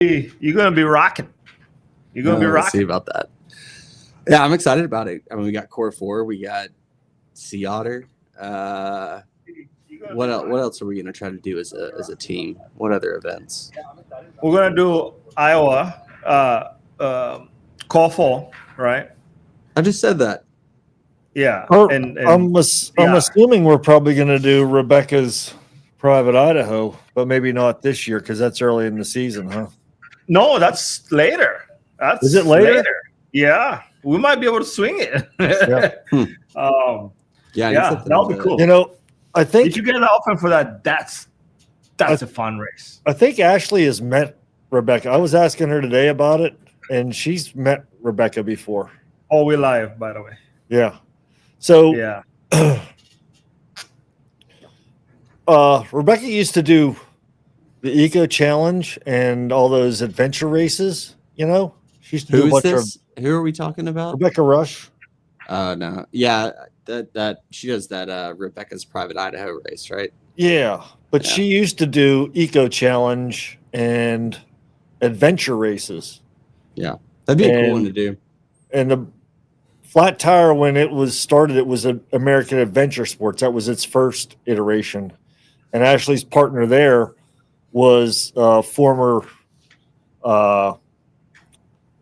you're gonna be rocking. You're gonna be Let's see rocking. about that. Yeah, I'm excited about it. I mean, we got Core 4, we got Sea Otter. What else are we gonna try to do as a team? What other events? We're gonna do Iowa, call 4, right? I just said that. Yeah, I'm assuming we're probably going to do Rebecca's Private Idaho, but maybe not this year because that's early in the season, huh? No, that's later. Is it later? Yeah, we might be able to swing it. Yeah, that'll be cool. You know, I think if you get an offer for that, that's a fun race. I think Ashley has met Rebecca. I was asking her today about it, and she's met Rebecca before. Oh, we're live, by the way. Yeah. So yeah. Rebecca used to do the Eco Challenge and all those adventure races. You know, she used to do a bunch of. Who are we talking about? Rebecca Rush. No, yeah, that she does that Rebecca's Private Idaho race, right? Yeah, but she used to do Eco Challenge and adventure races. Yeah, that'd be a cool one to do. And the Flat Tire, when it was started, it was American Adventure Sports. That was its first iteration. And Ashley's partner there was former, I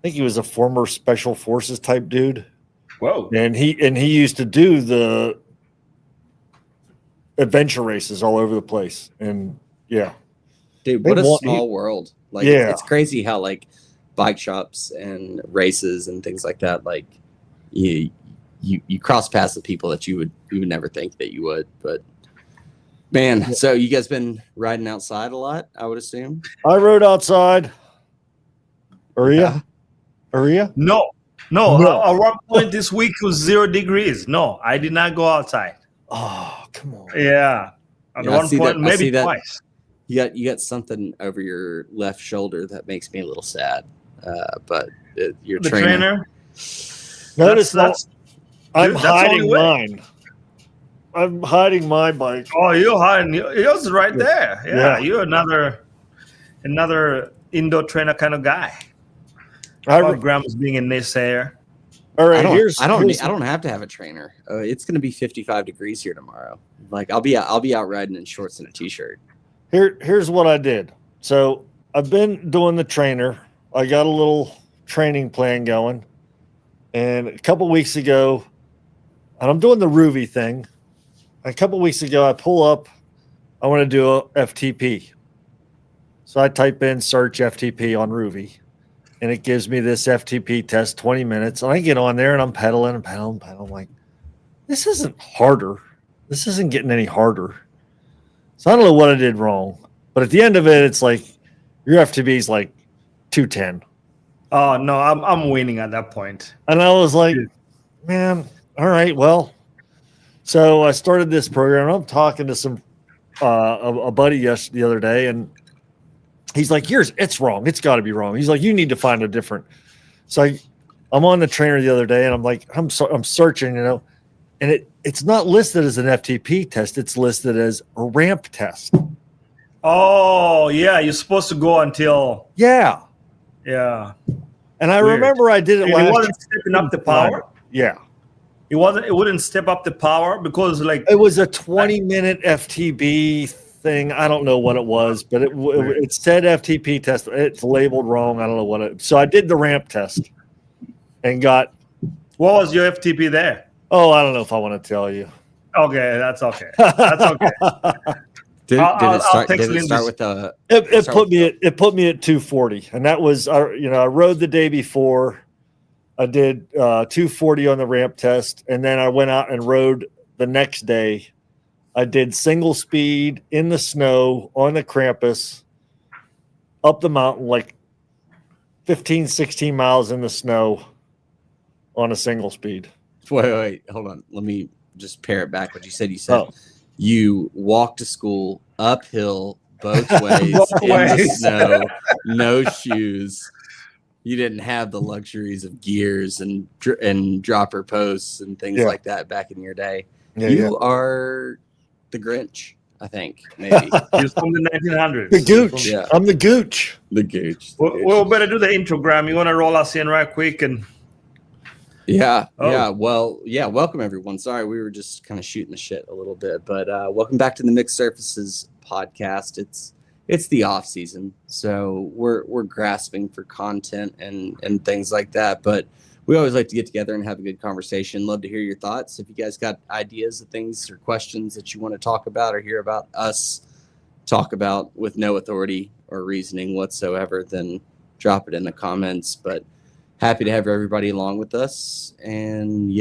think he was a former Special Forces type dude. Whoa. And he used to do the adventure races all over the place. And yeah. Dude, what a small world. Like, it's crazy how like bike shops and races and things like that, like you cross paths with people that you would never think that you would. But man, so you guys been riding outside a lot, I would assume? I rode outside. Aria? No. At one point this week was 0 degrees. No, I did not go outside. Oh, come on. Yeah. At one point, maybe twice. You got something over your left shoulder that makes me a little sad. But your trainer. Notice I'm hiding mine. I'm hiding my bike. Oh, you're hiding. Yours is right there. Yeah, you're another indoor trainer kind of guy. Grandma's being a naysayer. All right, I don't have to have a trainer. It's going to be 55 degrees here tomorrow. Like I'll be out riding in shorts and a t-shirt. Here's what I did. So I've been doing the trainer. I got a little training plan going. And a couple weeks ago, and I'm doing the Ruby thing. A couple weeks ago, I pull up, I want to do a FTP. So I type in search FTP on Ruby, and it gives me this FTP test, 20 minutes. And I get on there, and I'm pedaling. I'm like, this isn't harder. This isn't getting any harder. So I don't know what I did wrong. But at the end of it, it's like, your FTP is like 210. Oh, no, I'm winning at that point. And I was like, man, all right, well. So I started this program. I'm talking to some a buddy the other day, and he's like, it's wrong. It's got to be wrong. He's like, you need to find a different. So I'm on the trainer the other day, and I'm like, I'm searching, and it's not listed as an FTP test. It's listed as a ramp test. Oh, yeah, you're supposed to go until. Yeah. Yeah. And I remember I did it last year. It wasn't stepping up the power? Yeah. It wouldn't step up the power because it was a 20-minute FTB thing. I don't know what it was, but it said FTP test. It's labeled wrong. I don't know what it. So I did the ramp test and got. What was your FTP there? Oh, I don't know if I want to tell you. Okay, that's okay. That's okay. Did it start with the? It put me at 240, and that was I rode the day before. I did 240 on the ramp test, and then I went out and rode the next day. I did single speed in the snow on the Krampus up the mountain, like 15, 16 miles in the snow on a single speed. Wait, hold on. Let me just pare it back. What you said. You walked to school uphill both ways in the snow, no shoes. You didn't have the luxuries of gears and dropper posts and things like that back in your day. Yeah, you are the Grinch. I think maybe. He's from the 1900s. The gooch. Yeah. I'm the gooch. The gooch. We'll better do the introgram. You want to roll us in right quick and. Yeah. Well, welcome everyone. Sorry, we were just kind of shooting the shit a little bit, but welcome back to the Mixed Surfaces podcast. It's the off season, so we're grasping for content and things like that. But we always like to get together and have a good conversation. Love to hear your thoughts. If you guys got ideas of things or questions that you want to talk about or hear about us talk about with no authority or reasoning whatsoever, then drop it in the comments. But happy to have everybody along with us. And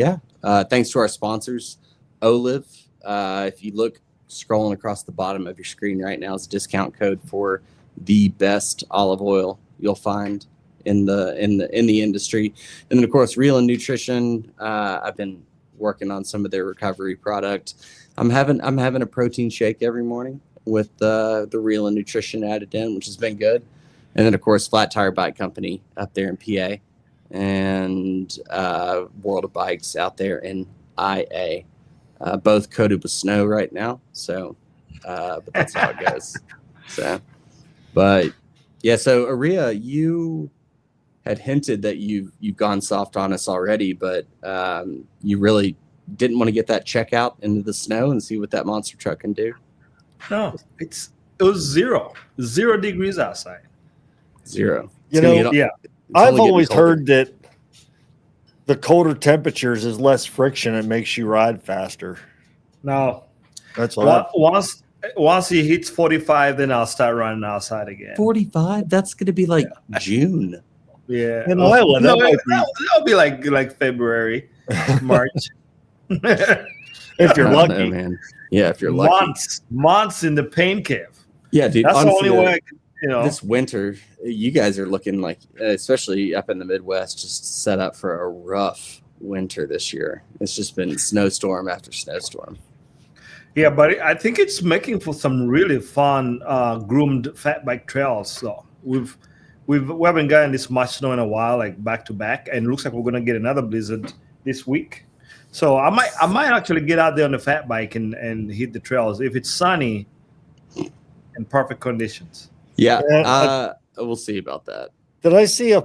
thanks to our sponsors, Olive. If you look scrolling across the bottom of your screen right now is a discount code for the best olive oil you'll find in the industry. And then of course, Real and Nutrition. I've been working on some of their recovery product. I'm having a protein shake every morning with the Real and Nutrition added in, which has been good. And then of course, Flat Tire Bike Company up there in PA, and World of Bikes out there in IA. Both coated with snow right now, so but that's how it goes. So Aria, you had hinted that you've gone soft on us already, but you really didn't want to get that check out into the snow and see what that monster truck can do. No, it was 0 degrees outside. 0. I've always heard that the colder temperatures is less friction. It makes you ride faster. No, that's what. Once he hits 45, then I'll start running outside again. 45? That's going to be like June. Yeah, in Iowa, that'll be like February, March. If you're lucky, know, man. Yeah, if you're lucky. Months in the pain cave. Yeah, dude. That's honestly, the only way I can, This winter, you guys are looking like, especially up in the Midwest, just set up for a rough winter this year. It's just been snowstorm after snowstorm. Yeah, but I think it's making for some really fun groomed fat bike trails. So we haven't gotten this much snow in a while, like back to back, and it looks like we're gonna get another blizzard this week. So I might actually get out there on the fat bike and hit the trails if it's sunny and perfect conditions. Yeah, we'll see about that. Did I see a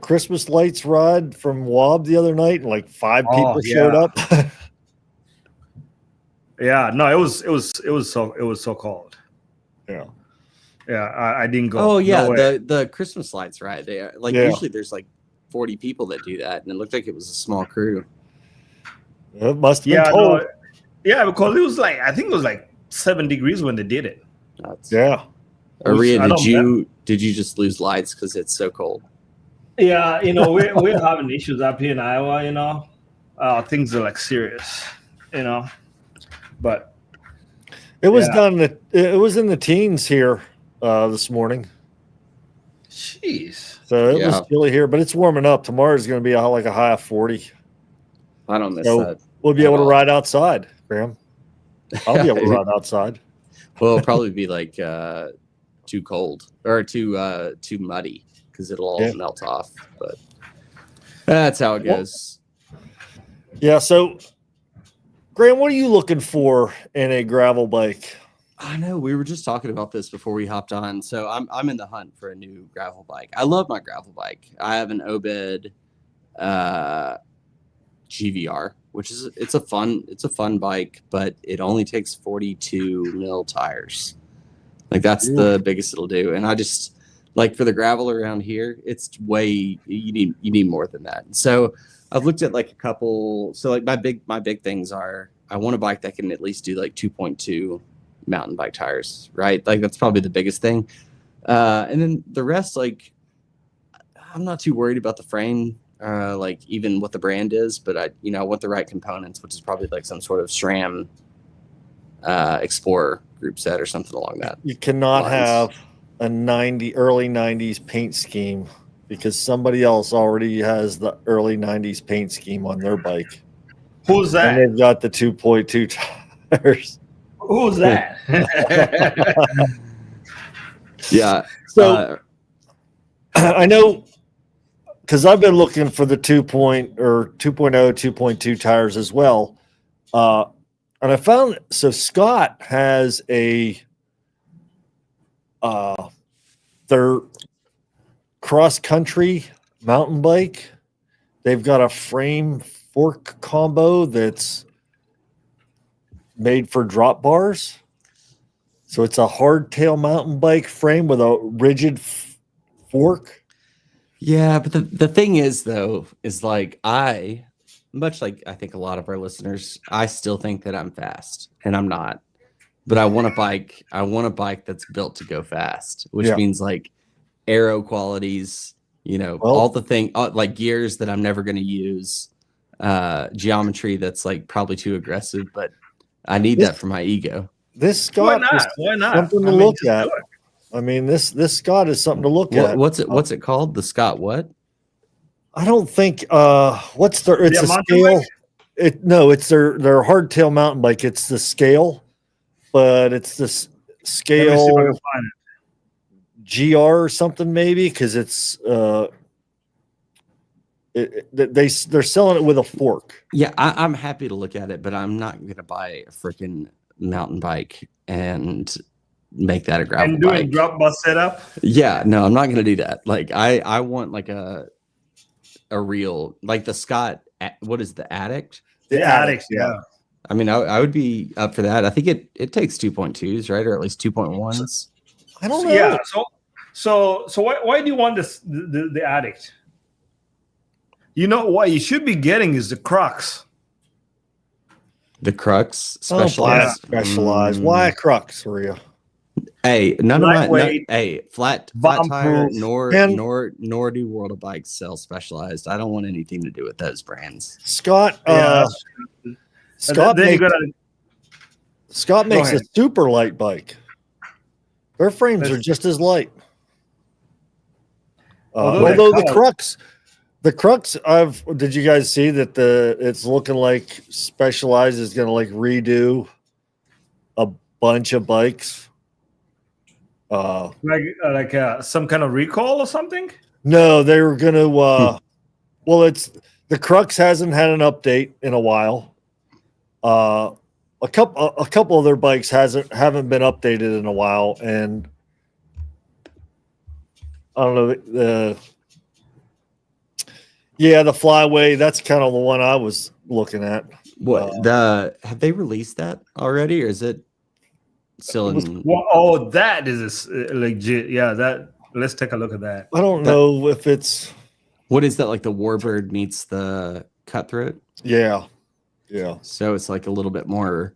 Christmas lights ride from Wob the other night, and like 5 people showed up? Yeah, no, it was so cold. Yeah, I didn't go. Oh yeah, the Christmas lights, right? They are usually there's like 40 people that do that, and it looked like it was a small crew. It must have been cold. No, because it was I think it was like 7 degrees when they did it. Aria, did you just lose lights because it's so cold? Yeah, we're having issues up here in Iowa. Things are serious, but it was done. It was in the teens here this morning. Jeez. So it was chilly here, but it's warming up. Tomorrow's going to be like a high of 40. I don't miss that. We'll be able to ride outside, Graham. I'll be able to ride outside. Well, it'll probably be too cold or too muddy because it'll all melt off. But that's how it goes. Yeah. So, Graham, what are you looking for in a gravel bike? I know we were just talking about this before we hopped on. So I'm in the hunt for a new gravel bike. I love my gravel bike. I have an Obed GVR, which is it's a fun bike, but it only takes 42 mil tires. That's the biggest it'll do. And I just for the gravel around here, it's way you need more than that. So I've looked at a couple. So my big things are I want a bike that can at least do 2.2 mountain bike tires, right? That's probably the biggest thing. And then the rest, I'm not too worried about the frame, even what the brand is, but I want the right components, which is probably some sort of SRAM Explorer group set or something along that. You cannot have a early 90s paint scheme because somebody else already has the early 90s paint scheme on their bike. Who's that? And they've got the 2.2 tires. Who's that? Yeah. So I know because I've been looking for the 2.0, 2.2 tires as well. And I found Scott has their cross country mountain bike. They've got a frame fork combo that's made for drop bars. So it's a hardtail mountain bike frame with a rigid fork. Yeah, but the thing is, though, is like much like I think a lot of our listeners, I still think that I'm fast, and I'm not. But I want a bike. I want a bike that's built to go fast, which means like aero qualities, all the thing like gears that I'm never going to use, geometry that's like probably too aggressive, but I need that for my ego. This Scott Why not? Something to look at. I mean, this Scott is something to look at. What's it called? The Scott what? I don't think it's a scale. It's their hardtail mountain bike. It's the scale, but it's the scale GR or something maybe, because it's they're selling it with a fork. Yeah, I'm happy to look at it, but I'm not gonna buy a freaking mountain bike and make that a gravel and doing bike. drop bus setup. Yeah, no, I'm not gonna do that. Like I want like a real, like the Scott. What is the Addict? The Addict, yeah. I mean, I would be up for that. I think it takes 2.2s, right, or at least 2.1s. I don't know. Yeah. So why do you want the Addict? You know what you should be getting is the Crux. The Crux Specialized. Specialized. Why a Crux, Rhea? Hey, flat tire, nor do World of Bikes sell Specialized. I don't want anything to do with those brands. Scott makes a super light bike. Their frames are just as light. Although the Crux, did you guys see that it's looking like Specialized is going to like redo a bunch of bikes? Like some kind of recall or something? No, they were going to. Well, the Crux hasn't had an update in a while. A couple of their bikes haven't been updated in a while, and I don't know the Flyway. That's kind of the one I was looking at. What have they released that already, or is it still in? That is legit. Yeah, let's take a look at that. I don't know if it's. What is that, like the Warbird meets the Cutthroat? Yeah. So it's like a little bit more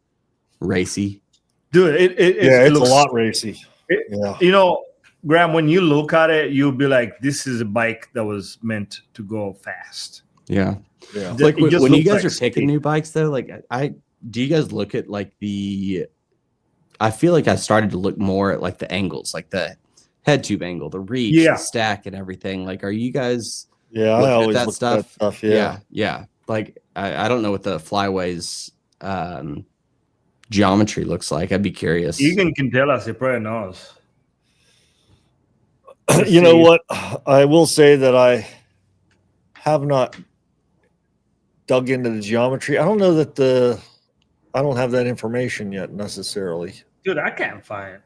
racy. Dude, it's a lot racy. Graham, when you look at it, you'll be like, this is a bike that was meant to go fast. Yeah. Like when you guys are picking new bikes, though, like do you guys look at like I feel like I started to look more at like the angles, like the head tube angle, the reach, the stack, and everything. Like, are you guys? Yeah, I always look at that stuff. Yeah. Like I don't know what the Flyway's geometry looks like. I'd be curious. Keegan can tell us. He probably knows. You know what? I will say that I have not dug into the geometry. I don't know that I don't have that information yet necessarily. Dude, I can't find it.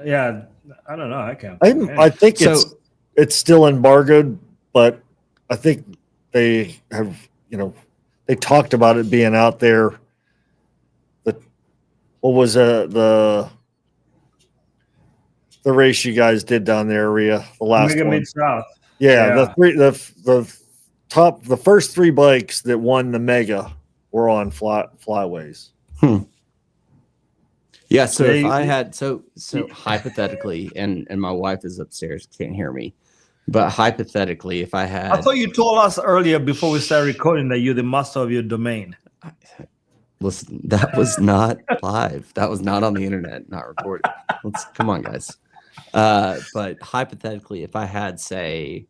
Yeah, I don't know. I can't. I think it's still embargoed, but I think they have. They talked about it being out there. What was the race you guys did down there, Rhea? The last one. Mid-South. Yeah, the first three bikes that won the Mega were on Flyways. Yeah, so if I had so hypothetically, and my wife is upstairs, can't hear me, but hypothetically, if I had, I thought you told us earlier before we started recording that you're the master of your domain. Listen, that was not live. That was not on the internet, not recorded. Come on, guys. But hypothetically, if I had, say,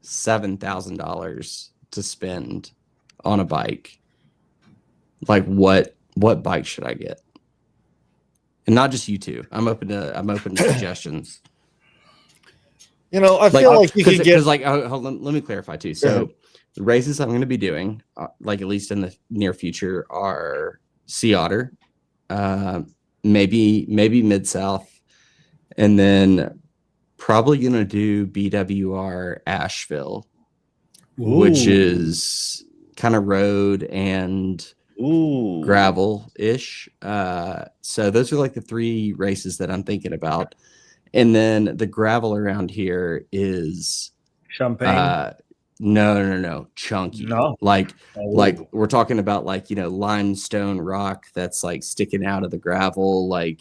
$7,000 to spend on a bike, like what bike should I get? And not just you two. I'm open to suggestions. I feel like you could get hold on, let me clarify too. So the races I'm going to be doing, like at least in the near future, are Sea Otter, maybe Mid-South, and then probably going to do BWR Asheville, which is kind of road and gravel-ish. So those are like the 3 races that I'm thinking about. And then the gravel around here is Champagne. No, chunky. No. Like we're talking about like, limestone rock that's like sticking out of the gravel, like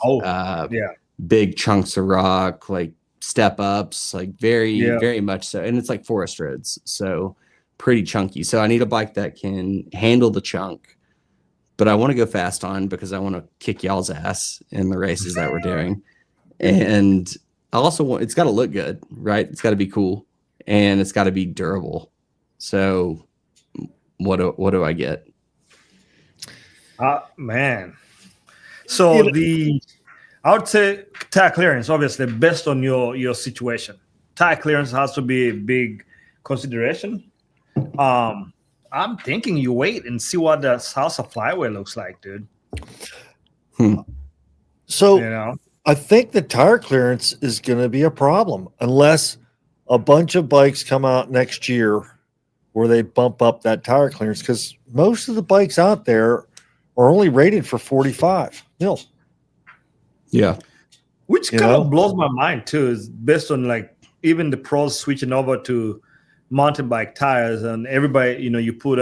big chunks of rock, like step ups, like very much so. And it's like forest roads, so pretty chunky. So I need a bike that can handle the chunk, but I want to go fast on because I want to kick y'all's ass in the races that we're doing. And I also want, it's got to look good, right? It's got to be cool, and it's got to be durable. So what do I get? Man. So I would say tire clearance, obviously, based on your situation. Tire clearance has to be a big consideration. I'm thinking you wait and see what the House of Flyway looks like, dude. So I think the tire clearance is going to be a problem unless a bunch of bikes come out next year where they bump up that tire clearance, because most of the bikes out there are only rated for 45 mil. Yeah. Which kind of blows my mind too, is based on like even the pros switching over to mountain bike tires, and everybody, you put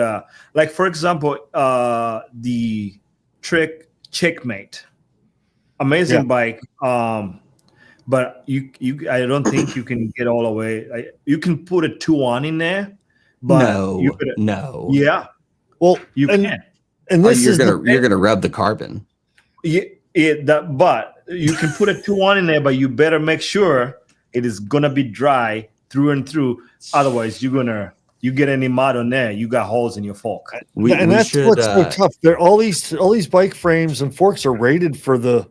like, for example, the Trek Checkmate, amazing bike. But I don't think you can get all the way. You can put a 2-1 in there, but no. Yeah. Well, you can. And this you're gonna rub the carbon. But you can put a 2-1 in there, but you better make sure it is gonna be dry through and through. Otherwise, you get any mud on there, you got holes in your fork. That's what's so tough. There, all these bike frames and forks are rated for the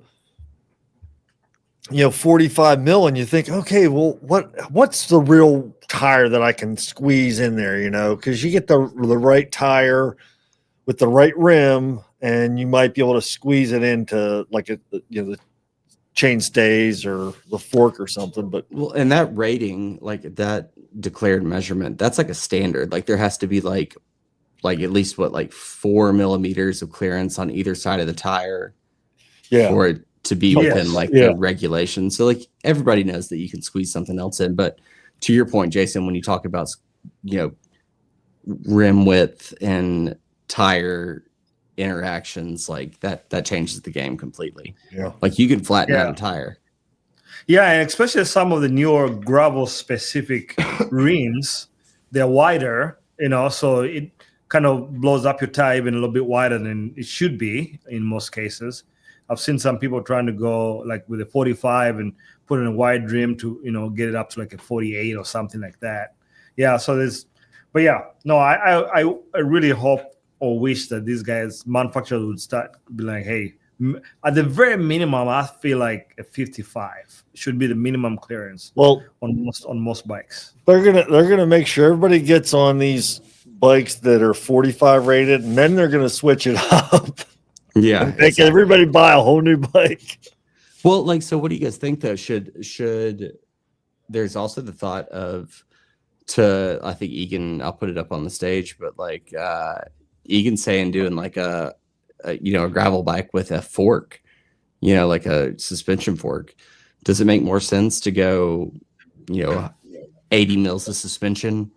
45 mil, and you think, okay, well, what's the real tire that I can squeeze in there? Because you get the right tire with the right rim, and you might be able to squeeze it into like the chain stays or the fork or something. But and that rating, like that declared measurement, that's like a standard. Like there has to be like at least 4 millimeters of clearance on either side of the tire for it to be within the regulation. So like everybody knows that you can squeeze something else in. But to your point, Jason, when you talk about rim width and tire interactions, like that changes the game completely. Like you can flatten out a tire. And especially some of the newer gravel specific rims, they're wider, so it kind of blows up your tire even a little bit wider than it should be in most cases. I've seen some people trying to go like with a 45 and put in a wide rim to get it up to like a 48 or something like that. So I really hope or wish that these guys, manufacturers, would start be like, hey, at the very minimum, I feel like a 55 should be the minimum clearance. Well, on most bikes, they're gonna make sure everybody gets on these bikes that are 45 rated, and then they're gonna switch it up. Yeah, make everybody buy a whole new bike. Well, so what do you guys think though? Should there's also the thought of I think Egan, I'll put it up on the stage, but like Egan saying doing like a gravel bike with a fork, like a suspension fork. Does it make more sense to go, 80 mils of suspension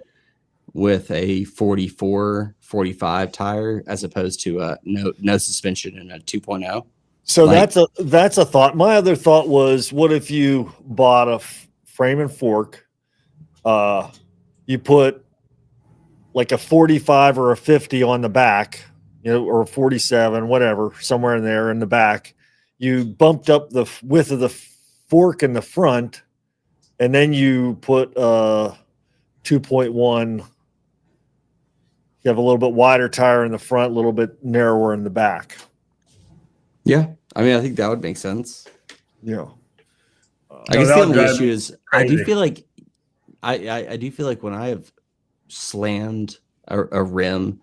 with a 44, 45 tire as opposed to no suspension and a 2.0? So that's a thought. My other thought was, what if you bought a frame and fork? You put like a 45 or a 50 on the back, or a 47, whatever, somewhere in there in the back. You bumped up the width of the fork in the front, and then you put 2.1. You have a little bit wider tire in the front, a little bit narrower in the back. Yeah, I mean, I think that would make sense. Yeah. I guess the only issue is I do feel like I do feel like when I have slammed a rim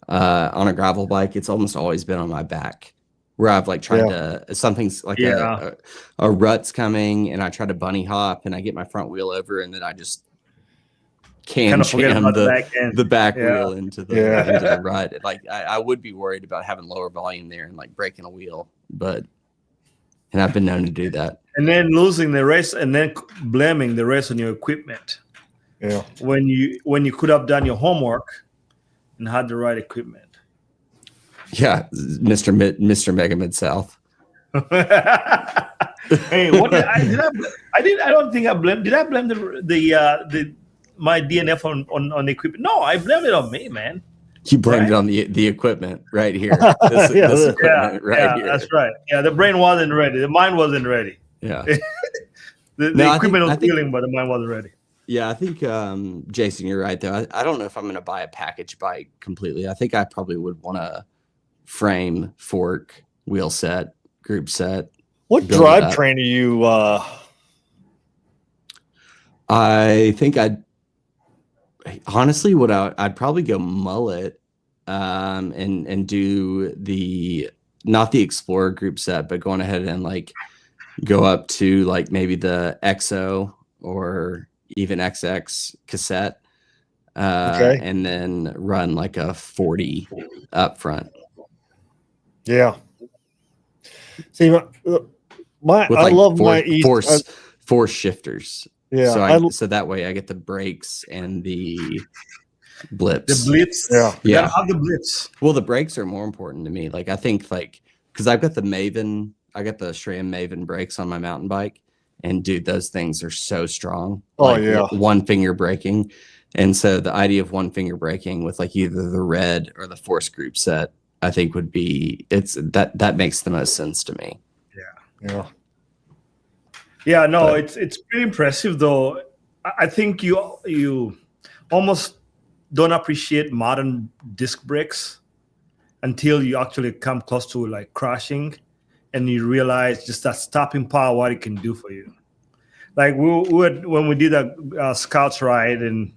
on a gravel bike, it's almost always been on my back. where I've like tried to, something's like a rut's coming and I try to bunny hop and I get my front wheel over and then I just jam the back wheel into the rut. Like I would be worried about having lower volume there and like breaking a wheel, and I've been known to do that. And then losing the race and then blaming the race on your equipment. Yeah. When you could have done your homework and had the right equipment. Yeah, Mr. Mega Mid South. Hey, I don't think I blamed. Did I blame my DNF on the equipment? No, I blamed it on me, man. You blamed it on the equipment right here. This equipment here. That's right. Yeah, the brain wasn't ready. The mind wasn't ready. Yeah. the equipment was feeling, but the mind wasn't ready. Yeah, I think, Jason, you're right, though. I don't know if I'm going to buy a package bike completely. I think I probably would want to frame, fork, wheel set, group set. What drivetrain are you? I think I'd probably go mullet and do not the Explorer group set, but going ahead and like go up to like maybe the XO or even XX cassette, and then run like a 40 up front. Yeah. See, I love four shifters. Yeah. So that way I get the brakes and the blips. The blips. Yeah. How the blips? Well, the brakes are more important to me. Like I think because I've got the SRAM Maven brakes on my mountain bike. And dude, those things are so strong. One finger braking. And so the idea of one finger braking with like either the red or the force group set, I think would be that makes the most sense to me. Yeah, no, it's pretty impressive though. I think you almost don't appreciate modern disc brakes until you actually come close to like crashing. And you realize just that stopping power, what it can do for you. Like when we did a Scouts ride, and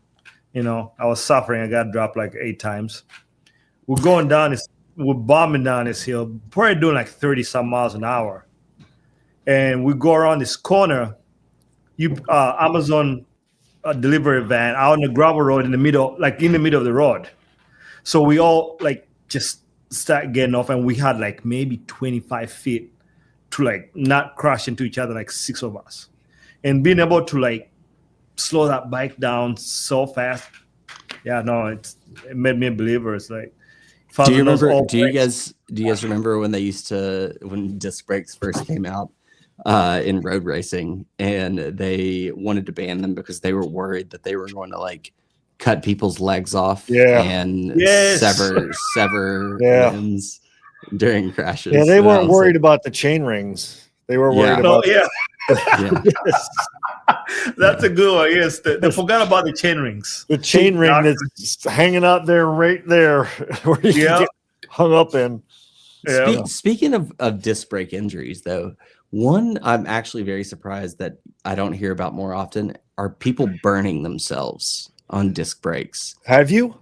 I was suffering. I got dropped like 8 times. We're bombing down this hill, probably doing like 30 some miles an hour, and we go around this corner. Amazon delivery van out on the gravel road in the middle of the road. So we all like just start getting off, and we had like maybe 25 feet to like not crash into each other, like 6 of us, and being able to like slow that bike down so fast. Yeah, no, it made me a believer. It's like, do you guys remember when when disc brakes first came out in road racing, and they wanted to ban them because they were worried that they were going to like cut people's legs off and sever limbs during crashes. Yeah, they weren't worried about the chain rings. They were worried about That's a good one. Yes, they forgot about the chain rings. The chain ring that's hanging out there, right there, where you get hung up in. Yeah. Speaking of disc brake injuries, though, one I'm actually very surprised that I don't hear about more often are people burning themselves on disc brakes. Have you?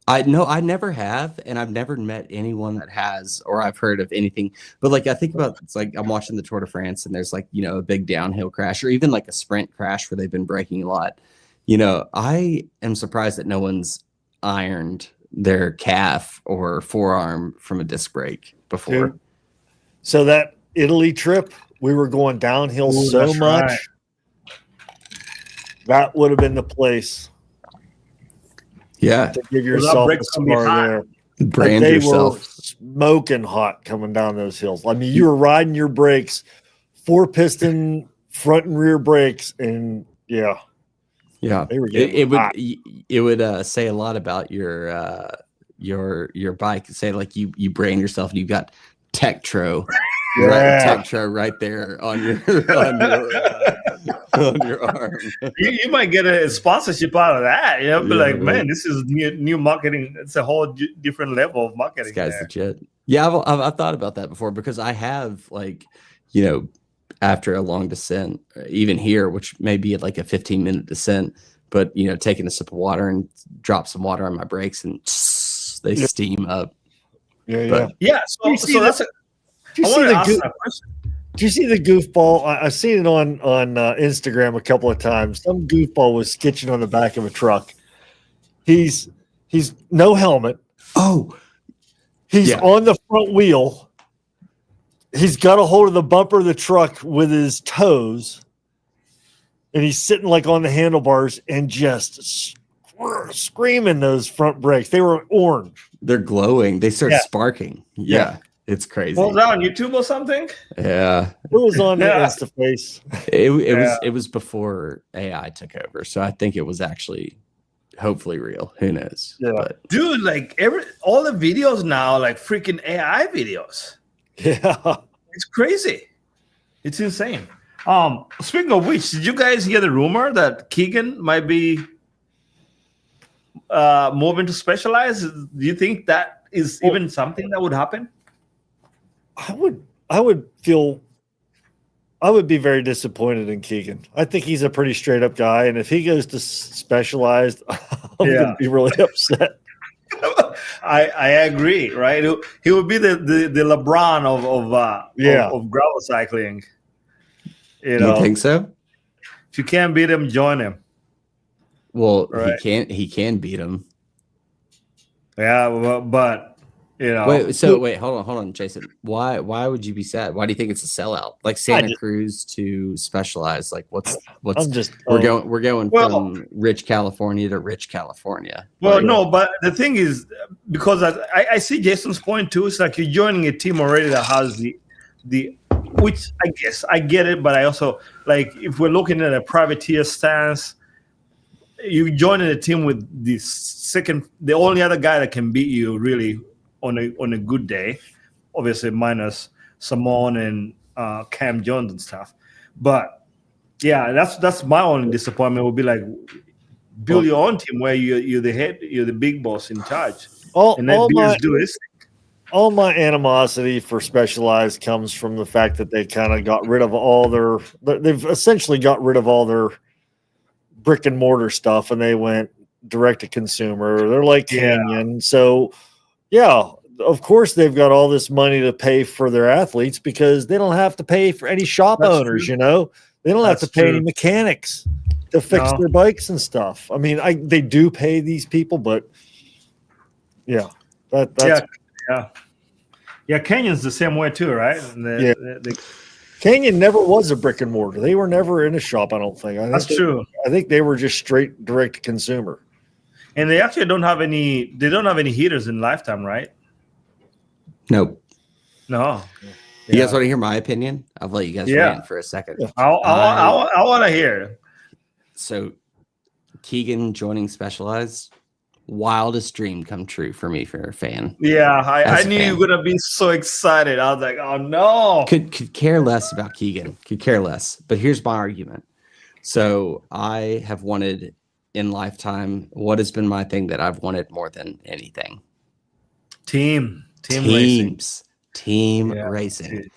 I never have, and I've never met anyone that has, or I've heard of anything. But like I think about, it's like I'm watching the Tour de France, and there's like a big downhill crash, or even like a sprint crash where they've been braking a lot. I am surprised that no one's ironed their calf or forearm from a disc brake before. Dude. So that Italy trip, we were going downhill so much. Right. That would have been the place. Yeah, to give yourself a scar there. Brand yourself. Were smoking hot coming down those hills. I mean, you were riding your brakes, 4-piston front and rear brakes, and they were hot. It would say a lot about your bike. Say like you brand yourself and you've got Tektro. Tektro right there on your on your arm. You might get a sponsorship out of that. Be like, man, this is new marketing. It's a whole different level of marketing. This guy's legit. Yeah, I've thought about that before because I have after a long descent, even here, which may be like a 15-minute descent, but taking a sip of water and drop some water on my brakes and they steam up. So Do you see the goofball? I've seen it on Instagram a couple of times. Some goofball was sketching on the back of a truck. He's no helmet. Oh, he's on the front wheel. He's got a hold of the bumper of the truck with his toes, and he's sitting like on the handlebars and just screaming those front brakes. They were orange. They're glowing. They start sparking. Yeah. It's crazy. Was that on YouTube or something? Yeah. It was on the Instaface. It was before AI took over. So I think it was actually hopefully real. Who knows? Yeah. But. Dude, like all the videos now, like freaking AI videos. Yeah. It's crazy. It's insane. Speaking of which, did you guys hear the rumor that Keegan might be moving to Specialized? Do you think that is even something that would happen? I would be very disappointed in Keegan. I think he's a pretty straight up guy, and if he goes to Specialized, I'm gonna be really upset. I agree, right? He would be the LeBron of gravel cycling. You think so? If you can't beat him, join him. Well, right? He can beat him. Yeah, but Wait, hold on, Jason. Why would you be sad? Why do you think it's a sellout? Like Santa Cruz to Specialized? Like what's we're going from rich California to rich California. Well, no, but the thing is, because I see Jason's point too. It's like you're joining a team already that has the which I guess I get it, but I also like if we're looking at a privateer stance, you joining a team with the only other guy that can beat you really on a good day, obviously minus Simone and Cam Jones and stuff. But yeah, that's my only disappointment would be like build your own team where you're the head, you're the big boss in charge. And let Beers do his thing. All my animosity for Specialized comes from the fact that they kind of got rid of they've essentially got rid of all their brick and mortar stuff, and they went direct to consumer. They're like Canyon. So yeah, of course they've got all this money to pay for their athletes because they don't have to pay for any shop owners, They don't have to pay any mechanics to fix their bikes and stuff. I mean, they do pay these people, but that's Canyon's the same way too, right? Canyon never was a brick and mortar. They were never in a shop, I don't think. That's true. I think they were just straight direct to consumer. And they actually don't have any heaters in Lifetime, right? Nope. No. You guys want to hear my opinion? I'll let you guys rant for a second. Yeah. I want to hear. So Keegan joining Specialized, wildest dream come true for me for a fan. Yeah, I knew you were going to be so excited. I was like, oh no. Could care less about Keegan. Could care less. But here's my argument. So I have wanted in Lifetime, what has been my thing that I've wanted more than anything? Team racing.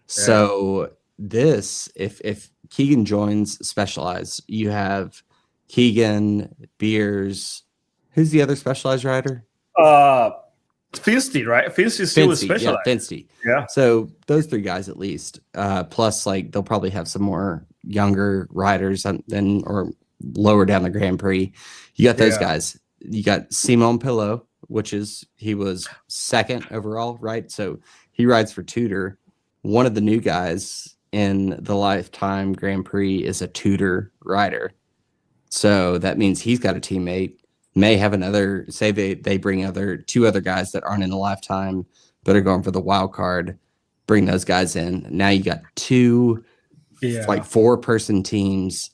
So this, if Keegan joins Specialized, you have Keegan, Beers. Who's the other Specialized rider? Finsty, right? Finsty still with Specialized. Yeah, Finsty. Yeah. So those three guys at least. Plus, like they'll probably have some more younger riders or lower down the Grand Prix. You got those guys. You got Simon Pillow, he was second overall, right? So he rides for Tudor. One of the new guys in the Lifetime Grand Prix is a Tudor rider. So that means he's got a teammate. May have another, say they bring two other guys that aren't in the Lifetime but are going for the wild card, bring those guys in. Now you got two like 4-person teams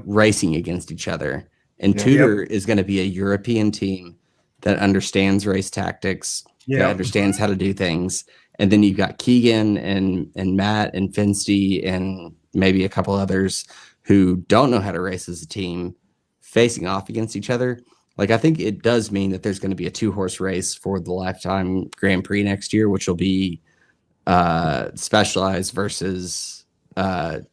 racing against each other. And Tudor is going to be a European team that understands race tactics, that understands how to do things. And then you've got Keegan and Matt and Finsty and maybe a couple others who don't know how to race as a team facing off against each other. Like, I think it does mean that there's going to be a 2-horse race for the Lifetime Grand Prix next year, which will be Specialized versus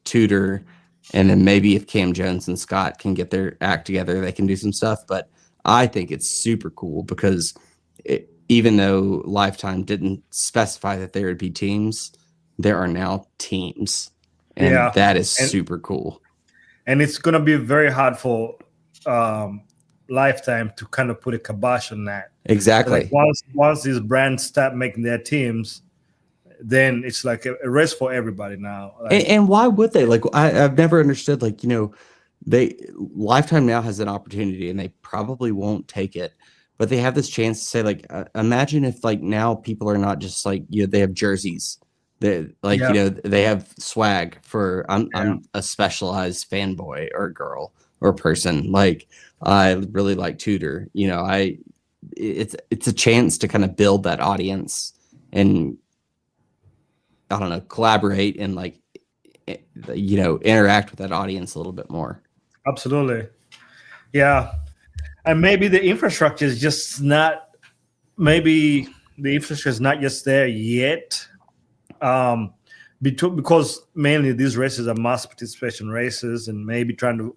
Tudor. And then maybe if Cam Jones and Scott can get their act together, they can do some stuff. But I think it's super cool because even though Lifetime didn't specify that there would be teams, there are now teams, and that is super cool. And it's going to be very hard for Lifetime to kind of put a kibosh on that. Exactly. Like once these brands start making their teams, then it's like a race for everybody now. Like, and why would they? Like, I've never understood. Like, Lifetime now has an opportunity, and they probably won't take it, but they have this chance to say, like, imagine if like now people are not just like they have jerseys. They like they have swag for I'm a Specialized fanboy or girl or person. Like, I really like Tudor. It's a chance to kind of build that audience and I don't know, collaborate and like interact with that audience a little bit more. Absolutely. Yeah. And maybe the infrastructure is just not just there yet. Because mainly these races are mass participation races, and maybe trying to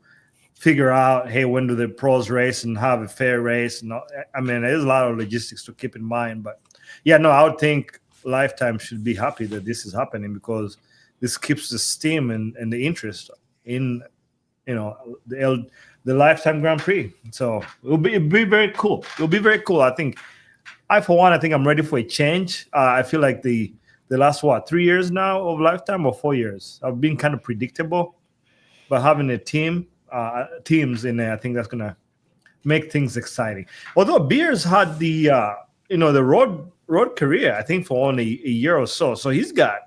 figure out, hey, when do the pros race and have a fair race? And I mean, there's a lot of logistics to keep in mind, but I would think Lifetime should be happy that this is happening, because this keeps the steam and the interest in the Lifetime Grand Prix. So it'll be very cool. It'll be very cool. I think I'm ready for a change. I feel like the last 3 years now of Lifetime, or 4 years, I've been kind of predictable, but having a teams in there, I think that's gonna make things exciting. Although Beers had the the road career, I think, for only a year or so. So he's got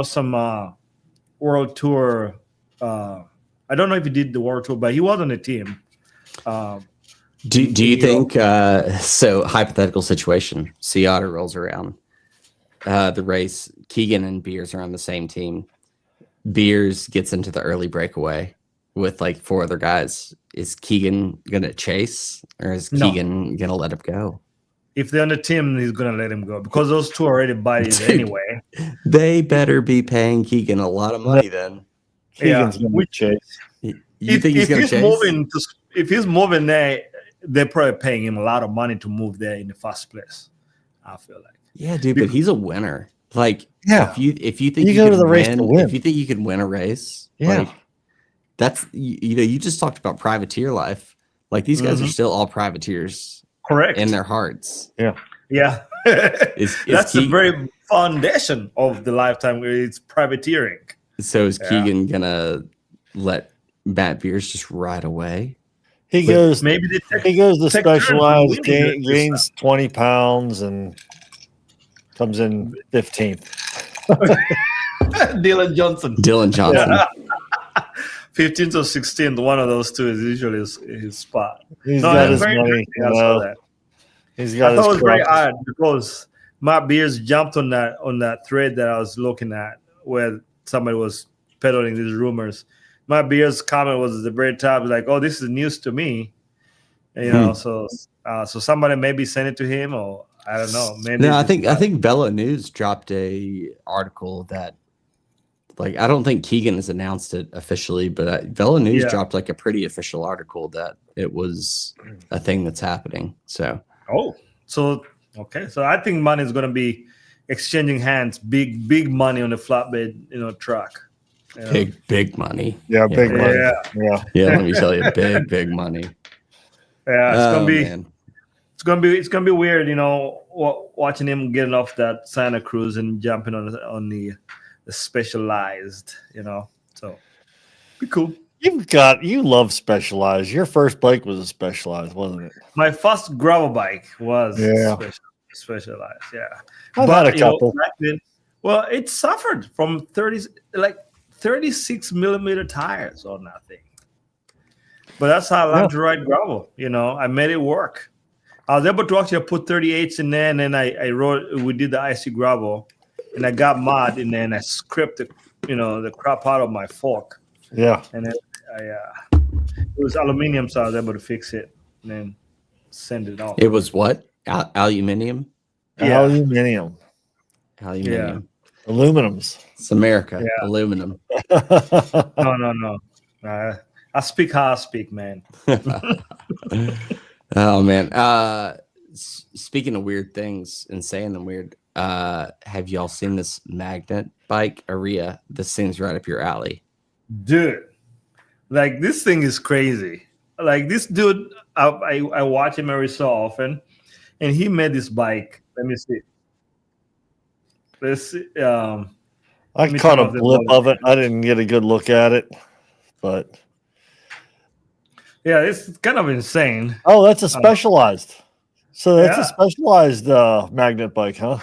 some world tour. I don't know if he did the world tour, but he was on the team. Do you think so? Hypothetical situation: Sea Otter rolls around the race. Keegan and Beers are on the same team. Beers gets into the early breakaway with like 4 other guys. Is Keegan gonna chase, or is Keegan gonna let him go? If they're on the team, he's gonna let him go, because those two are already buddies anyway. They better be paying Keegan a lot of money then. Keegan's gonna chase. You think he's gonna chase? If he's moving there, they're probably paying him a lot of money to move there in the first place. I feel like. Yeah, dude, but he's a winner. Like, if you think you go to the race to win, if you think you can win a race, like, that's you just talked about privateer life. Like, these guys are still all privateers, correct, in their hearts. Yeah. That's the very foundation of the Lifetime. It's privateering. So is Keegan gonna let Matt Beers just ride away? He goes to Specialized, gains 20 pounds, and comes in 15th. Dylan Johnson. 15th or 16th, one of those two is usually his spot. He's got his money. He's got his. I thought it was very odd, because Matt Beers jumped on that thread that I was looking at, where somebody was peddling these rumors. Matt Beers' comment was at the very top, like, "Oh, this is news to me," So somebody maybe sent it to him, or I don't know. Maybe no, I think Bella News dropped a article that, like, I don't think Keegan has announced it officially, but Bella News dropped like a pretty official article that it was a thing that's happening. So so I think money is going to be exchanging hands, big money on the flatbed truck. Big money. Yeah, big money. Yeah. Let me tell you, big money. Yeah, it's gonna be weird, watching him getting off that Santa Cruz and jumping on the Specialized, So be cool. You love Specialized. Your first bike was a Specialized, wasn't it? My first gravel bike was Specialized. Yeah, I've had a couple. Well, it suffered from 36 millimeter tires on that thing. But that's how I learned to ride gravel. I made it work. I was able to actually put 38s in there, and then we did the icy gravel, and I got mud in there, and I scraped the crap out of my fork. Yeah. And then it was aluminum, so I was able to fix it and then send it off. It was what? Aluminium? Yeah. Aluminium. Yeah. Aluminums. It's America. Yeah. Aluminum. No. I speak how I speak, man. Oh man. speaking of weird things and saying them weird, have y'all seen this magnet bike, Aria? This seems right up your alley. Dude, like this thing is crazy. Like this dude, I watch him every so often, and he made this bike. Let me see. Let's see. I caught a blip of it. I didn't get a good look at it, but yeah, it's kind of insane. Oh, that's a specialized. So that's a specialized magnet bike, huh?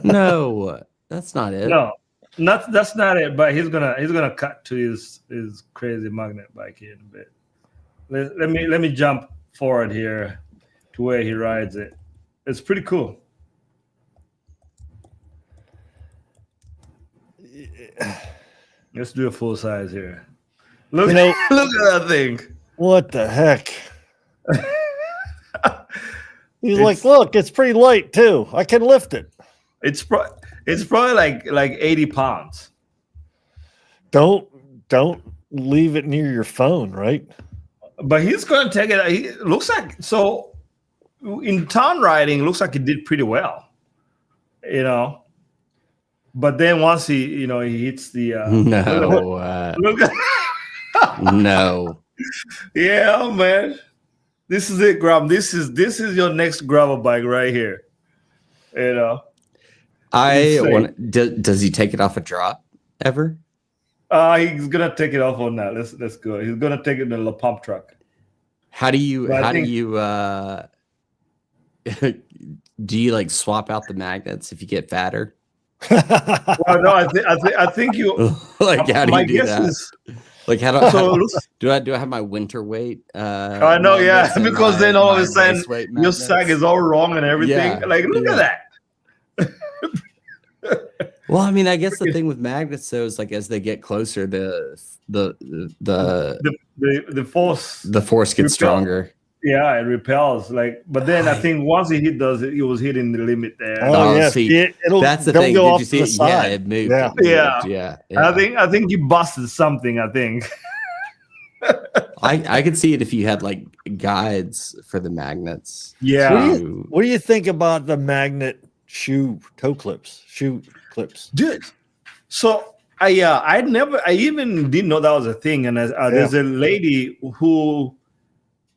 No, that's not it. No, that's not it. But he's gonna cut to his crazy magnet bike here in a bit. Let me jump forward here to where he rides it. It's pretty cool. Let's do a full size here. Look, look at that thing. What the heck? He's like, look, it's pretty light too. I can lift it. It's probably like 80 pounds. Don't leave it near your phone, right? But he's going to take it. He looks like, so in town riding, looks like he did pretty well, you know. But then once he hits the no. Yeah, man. This is it, Grub. This is your next gravel bike right here. You know. Does he take it off a drop ever? He's gonna take it off on that. Let's go. He's gonna take it in the pump truck. How do you do you like swap out the magnets if you get fatter? Well, no, I think you like how do you do that? Like how do I have my winter weight? I know, yeah, because then all of a sudden your sack is all wrong and everything. Yeah, like look at that. Well, I mean, I guess the thing with magnets though is like as they get closer, the force gets stronger. Yeah, it repels. Like, but then I think once he was hitting the limit there. Oh yeah, see, that's the thing. Did you see it? Yeah, it moved. Yeah. I think you busted something. I think. I could see it if you had like guides for the magnets. Yeah. What do you think about the magnet shoe clips? Dude. So I even didn't know that was a thing. And there's a lady who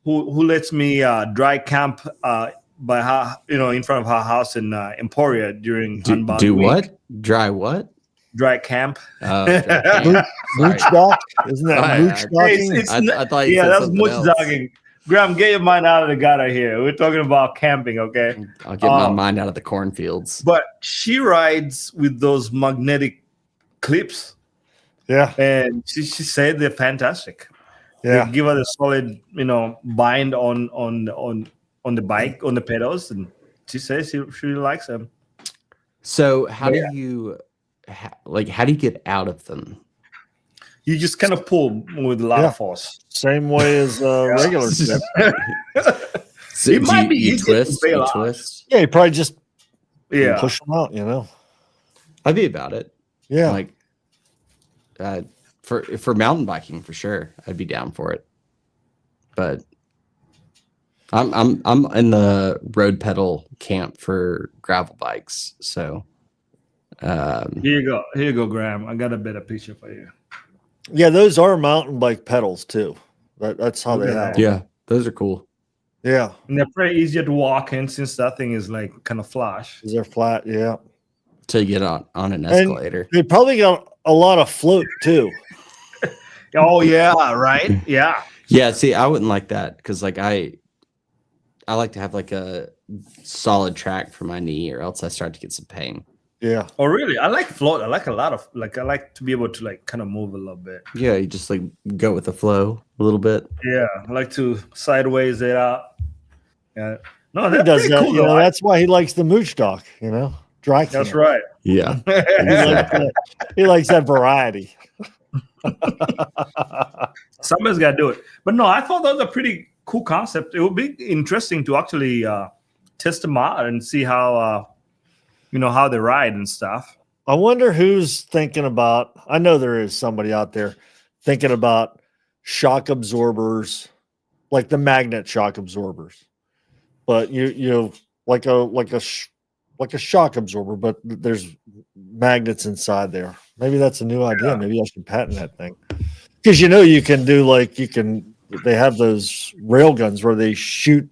lets me dry camp by her, in front of her house in Emporia during Unbound do week. What? Dry what? Dry camp. Mooch dock? Isn't that mooch docking? I thought you said that's mooch docking. Graham, get your mind out of the gutter here. We're talking about camping, okay? I'll get my mind out of the cornfields. But she rides with those magnetic clips. Yeah. And she said they're fantastic. Yeah. They give her the solid, bind on the bike, on the pedals, and she says she really likes them. So how do you get out of them? You just kind of pull with a lot of force. Same way as regular step. So it might be you twist. Yeah, you probably just push them out. I'd be about it. Yeah, like for mountain biking for sure, I'd be down for it. But I'm in the road pedal camp for gravel bikes. So here you go, Graham. I got a better picture for you. Yeah, those are mountain bike pedals too. That's how they are. Yeah, those are cool. Yeah, and they're pretty easier to walk in since that thing is like kind of flush. They're flat. Yeah, till you get on an escalator. And they probably got a lot of float too. Oh yeah, right. Yeah. Yeah. See, I wouldn't like that because like I like to have like a solid track for my knee, or else I start to get some pain. Yeah. Oh really? I like float. I like a lot of I like to be able to like kind of move a little bit. Yeah, you just like go with the flow a little bit. Yeah, I like to sideways it out. Yeah. No, he does that. Cool, that's why he likes the mooch dock. Dry camp. That's right. Yeah. He likes that variety. Somebody's got to do it. But no, I thought that was a pretty cool concept. It would be interesting to actually test them out and see how how they ride and stuff. I wonder who's thinking about. I know there is somebody out there thinking about shock absorbers, like the magnet shock absorbers. But you like a shock absorber, but there's magnets inside there. Maybe that's a new idea. Yeah. Maybe I should patent that thing. Because you can do they have those rail guns where they shoot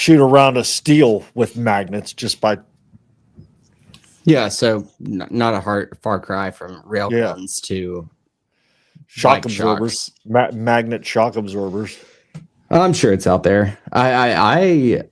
around a steel with magnets just by. Yeah, so not a far cry from rail guns to shock absorbers, magnet shock absorbers. I'm sure it's out there. I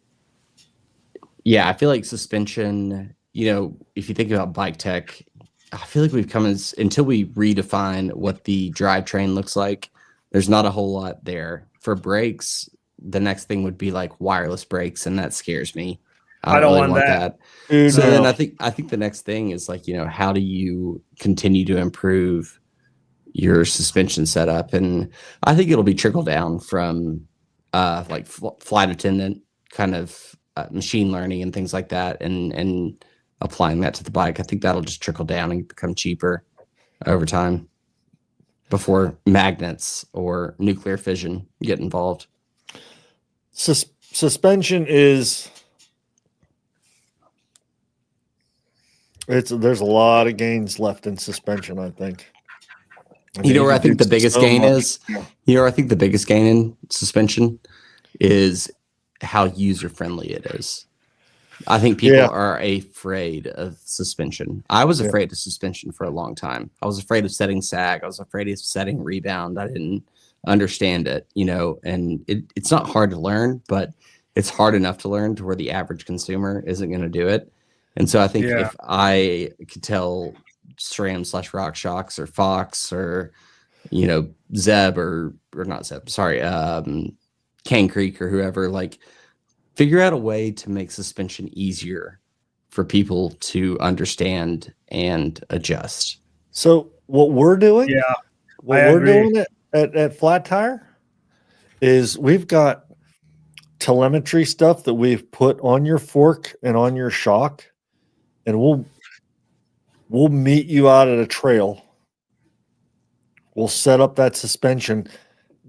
feel like suspension, if you think about bike tech, I feel like we've come until we redefine what the drivetrain looks like, there's not a whole lot there. For brakes, the next thing would be like wireless brakes, and that scares me. I don't really want that. So then I think the next thing is like, how do you continue to improve your suspension setup? And I think it'll be trickle down from like flight attendant kind of machine learning and things like that, and applying that to the bike. I think that'll just trickle down and become cheaper over time before magnets or nuclear fission get involved. Suspension is there's a lot of gains left in suspension, I think. Where I think the biggest gain is? I think the biggest gain in suspension is how user-friendly it is. I think people are afraid of suspension. I was afraid of suspension for a long time. I was afraid of setting sag. I was afraid of setting rebound. I didn't understand it, and it's not hard to learn, but it's hard enough to learn to where the average consumer isn't going to do it. And so I think if I could tell SRAM/Rock Shocks or Fox or, Zeb or not Zeb, sorry, Cane Creek or whoever, like, figure out a way to make suspension easier for people to understand and adjust. So what we're doing, doing at Flat Tire is we've got telemetry stuff that we've put on your fork and on your shock, and we'll meet you out at a trail. We'll set up that suspension,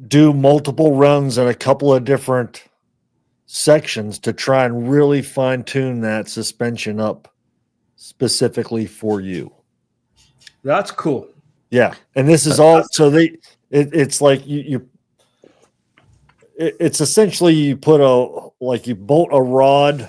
do multiple runs in a couple of different sections to try and really fine tune that suspension up specifically for you. That's cool. Yeah. And this is all, so it's like it's essentially you bolt a rod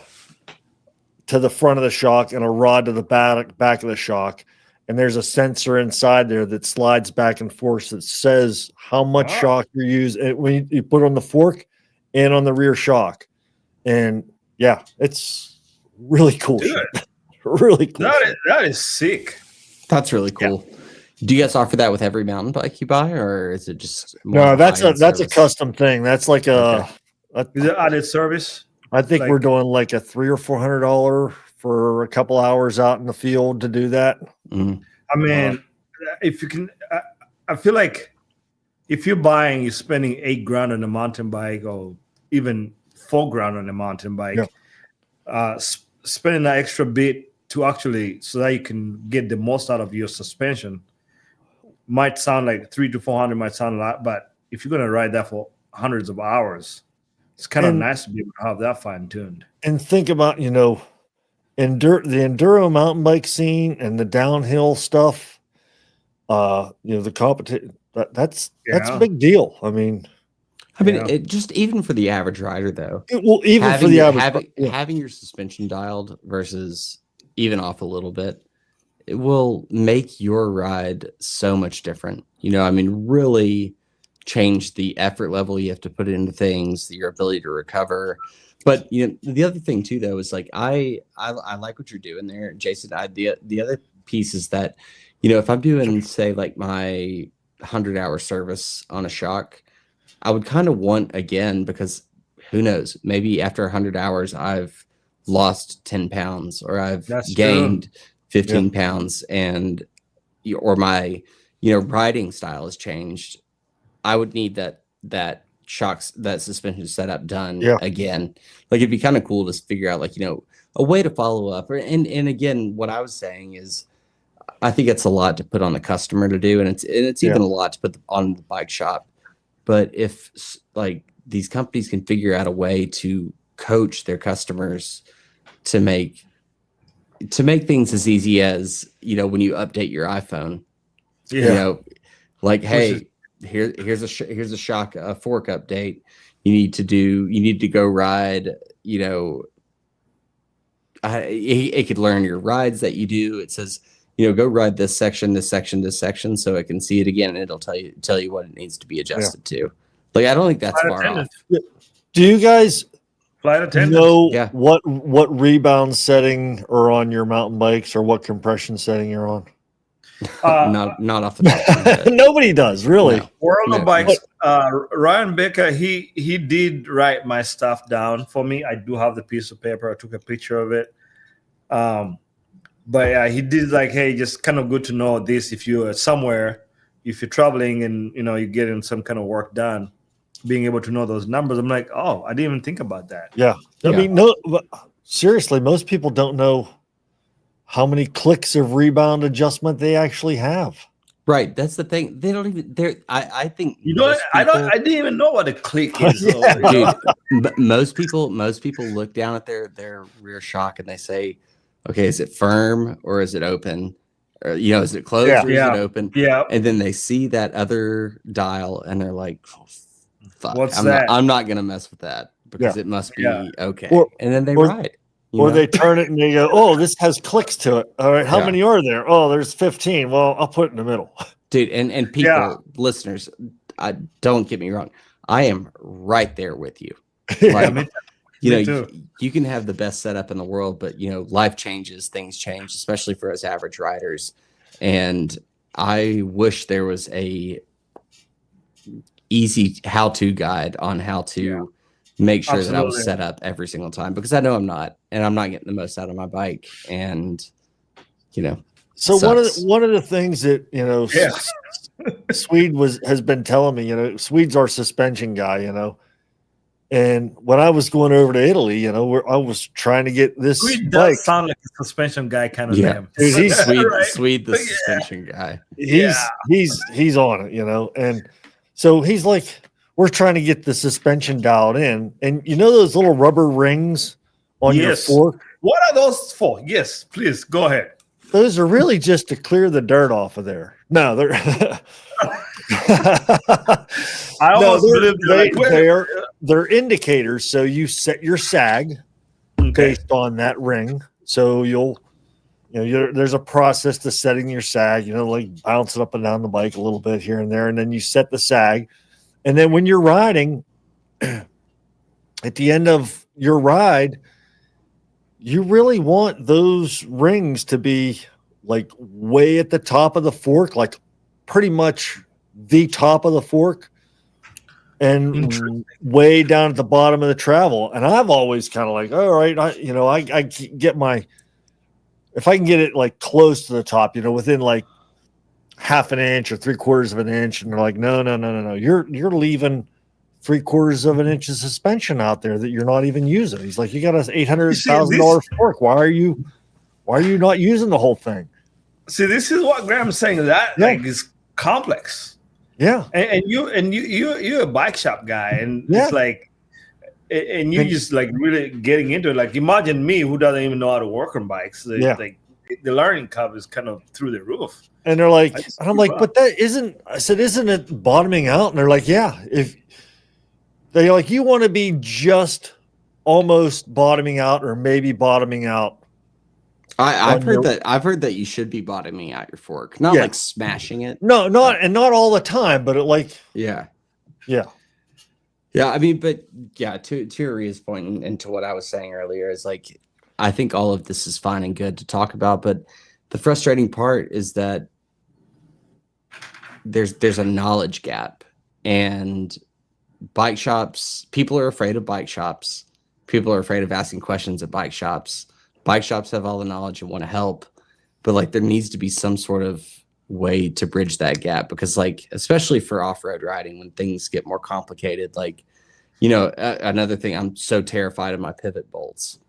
to the front of the shock and a rod to the back of the shock. And there's a sensor inside there that slides back and forth that says how much shock you're using when you put it on the fork and on the rear shock. And it's really cool. Really cool. That is sick. That's really cool. Yeah. Do you guys offer that with every mountain bike you buy, or is it just no? That's a custom thing. That's like is it added service? I think we're doing like a $300 or $400 for a couple hours out in the field to do that. Mm-hmm. I mean, if you can, I feel like if you're spending $8,000 on a mountain bike, or even $4,000 on a mountain bike, spending that extra bit to actually so that you can get the most out of your suspension might sound like $300 to $400 might sound a lot, but if you're going to ride that for hundreds of hours, it's kind of nice to be able to have that fine tuned. And think about, the enduro mountain bike scene and the downhill stuff, the competition, that's a big deal. I mean, it just even for the average rider though. Having your suspension dialed versus even off a little bit, it will make your ride so much different. Really change the effort level you have to put into things, your ability to recover. But the other thing too, though, is like I like what you're doing there, Jason. The other piece is that if I'm doing say like my 100-hour service on a shock, I would kind of want again, because who knows, maybe after 100 hours I've lost 10 pounds or I've gained 15 pounds, and or my riding style has changed. I would need that suspension setup done again. Like it'd be kind of cool to figure out a way to follow up. And again, what I was saying is I think it's a lot to put on the customer to do, and it's even a lot to put on the bike shop But if like these companies can figure out a way to coach their customers to make things as easy as, when you update your iPhone, like, hey, here's a fork update. You need to go ride, it could learn your rides that you do. It says, go ride this section, so it can see it again, and it'll tell you what it needs to be adjusted to. Like, I don't think that's far off. Do you guys know Yeah. what rebound setting are on your mountain bikes, or what compression setting you're on? Not off the top of my head. Nobody does, really. No. For all the bikes, Ryan Baker, he did write my stuff down for me. I do have the piece of paper. I took a picture of it. But yeah, he did like, hey, just kind of good to know this if you're somewhere, if you're traveling and you're getting some kind of work done, being able to know those numbers. I'm like, oh, I didn't even think about that. Yeah. I mean, no, seriously, most people don't know how many clicks of rebound adjustment they actually have. Right. That's the thing. They don't even I think I didn't even know what a click is. Dude, most people look down at their rear shock and they say, okay, is it firm or is it open? Or, is it closed or is it open? Yeah. And then they see that other dial and they're like, oh, fuck, what's that? I'm not going to mess with that because it must be okay. And then they ride. Or they turn it and they go, oh, this has clicks to it. All right, how many are there? Oh, there's 15. Well, I'll put it in the middle. Dude, and people, listeners, don't get me wrong. I am right there with you. Like, you can have the best setup in the world, but life changes, things change, especially for us average riders. And I wish there was a easy how-to guide on how to make sure that I was set up every single time, because I know I'm not, and I'm not getting the most out of my bike. And so one of the things that Swede has been telling me, Swede's our suspension guy, and when I was going over to Italy, I was trying to get this. Swede does sound like a suspension guy kind of name. Dude, he's Swede, the suspension guy. He's on it, and so he's like, we're trying to get the suspension dialed in, and those little rubber rings on your fork. What are those for? Yes, please go ahead. Those are really just to clear the dirt off of there. No, they're. They're indicators. So you set your sag based on that ring. So there's a process to setting your sag. Like bounce it up and down the bike a little bit here and there, and then you set the sag. And then when you're riding, at the end of your ride, you really want those rings to be like way at the top of the fork, like pretty much the top of the fork, and way down at the bottom of the travel. And I've always kind of like, all right, I get if I can get it like close to the top, within like half an inch or 3/4 of an inch, and they're like, no, you're leaving 3/4 of an inch of suspension out there that you're not even using. He's like, you got an $800,000 fork. Why are you not using the whole thing? See, this is what Graham's saying. That is complex. Yeah, and you're a bike shop guy, and it's like, and you just like really getting into it. Like, imagine me who doesn't even know how to work on bikes. Like the learning curve is kind of through the roof. And they're like, and I'm like, but that isn't. I said, isn't it bottoming out? And they're like, yeah. If they're like, you want to be just almost bottoming out, or maybe bottoming out. I've heard that you should be bottoming out your fork, not like smashing it. No, not all the time, but yeah. I mean, but to Aria's point and to what I was saying earlier is like, I think all of this is fine and good to talk about, but the frustrating part is that there's a knowledge gap, and bike shops, people are afraid of bike shops. People are afraid of asking questions at bike shops. Bike shops have all the knowledge and want to help, but like there needs to be some sort of way to bridge that gap, because like, especially for off-road riding, when things get more complicated, like, another thing, I'm so terrified of my pivot bolts.